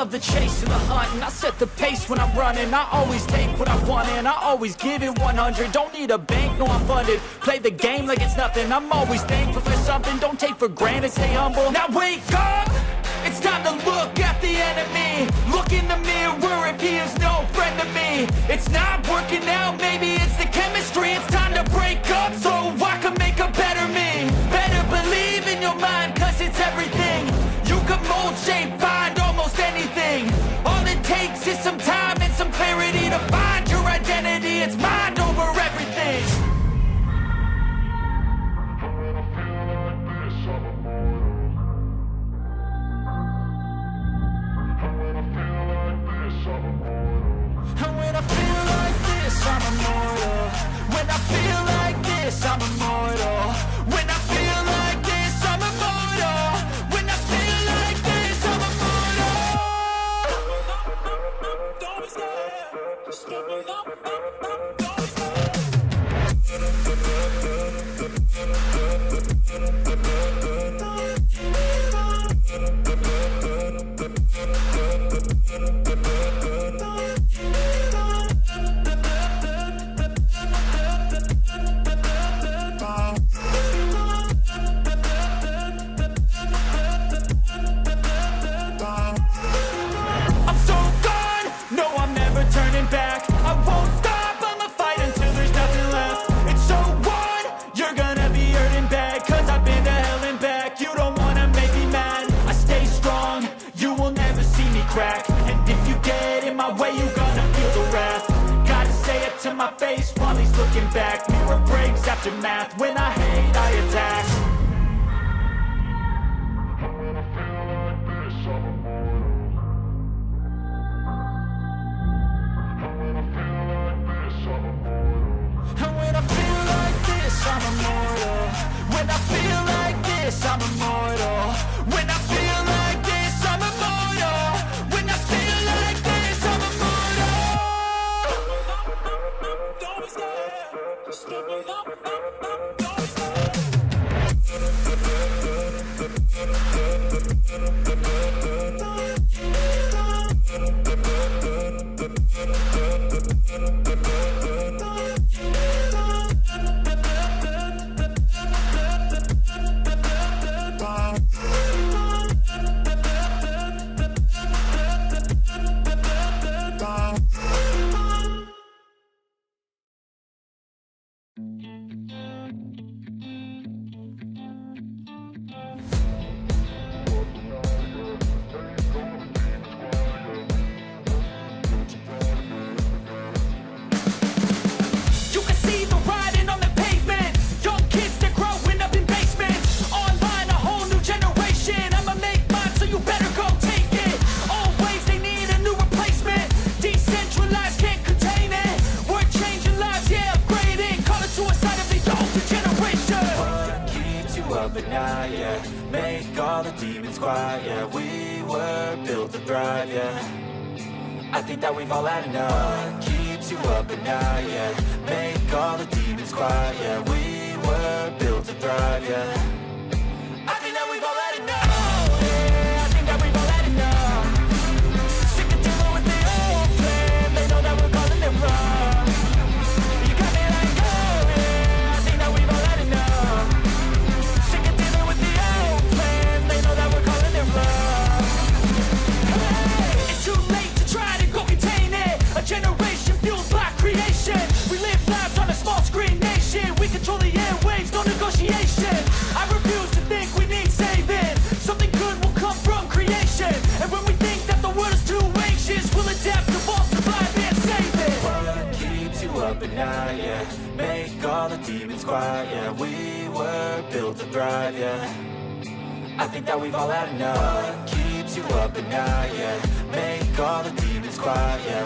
love the chase and the hunt, and I set the pace when I'm running. I always take what I want and I always give it 100. Don't need a bank, no I'm funded. Play the game like it's nothing. I'm always thankful for something. Don't take for granted, stay humble. Now wake up! It's time to look at the enemy. Look in the mirror if he is no friend to me. It's not working out, maybe it's the chemistry. It's time to break up so I can make a better me. Better believe in your mind, cause it's everything. You can mold, shape, find almost anything. All it takes is some time and some clarity to find your identity. It's mind over everything. And when I feel like this, I'm immortal. When I feel like this, I'm immortal. When I feel like this, I'm immortal. When I feel like this, I'm immortal. Don't stop, step it up, don't stop. Turning back, I won't stop, I'ma fight until there's nothing left. It's so on, you're gonna be hurting bad, cause I've been to hell and back. You don't wanna make me mad, I stay strong, you will never see me crack. And if you get in my way, you're gonna feel the wrath. Gotta say it to my face while he's looking back. Mirror breaks after math, when I hate, I attack. I'm immortal. When I feel like this, I'm immortal. When I feel like this, I'm immortal. When I feel like this, I'm immortal. Don't stop, step it up, don't stop. But now, yeah, make all the demons quiet, yeah. We were built to thrive, yeah. I think that we've all had enough. What keeps you up at night, yeah. Make all the demons quiet, yeah. We were built to thrive, yeah. I think that we've all had enough, yeah. I think that we've all had enough. Sick of dealing with the old plan. They know that we're calling it wrong. You got me like, oh yeah. I think that we've all had enough. They know that we're calling it wrong. Hey, it's too late to try to go contain it. A generation fueled by creation. We live lives on a small screen nation. We control the airwaves, no negotiation. I refuse to think we need saving. Something good will come from creation. And when we think that the world is too anxious, we'll adapt, evolve, survive, and save it. What keeps you up at night, yeah. Make all the demons quiet, yeah. We were built to thrive, yeah. I think that we've all had enough. What keeps you up at night, yeah. Make all the demons quiet, yeah.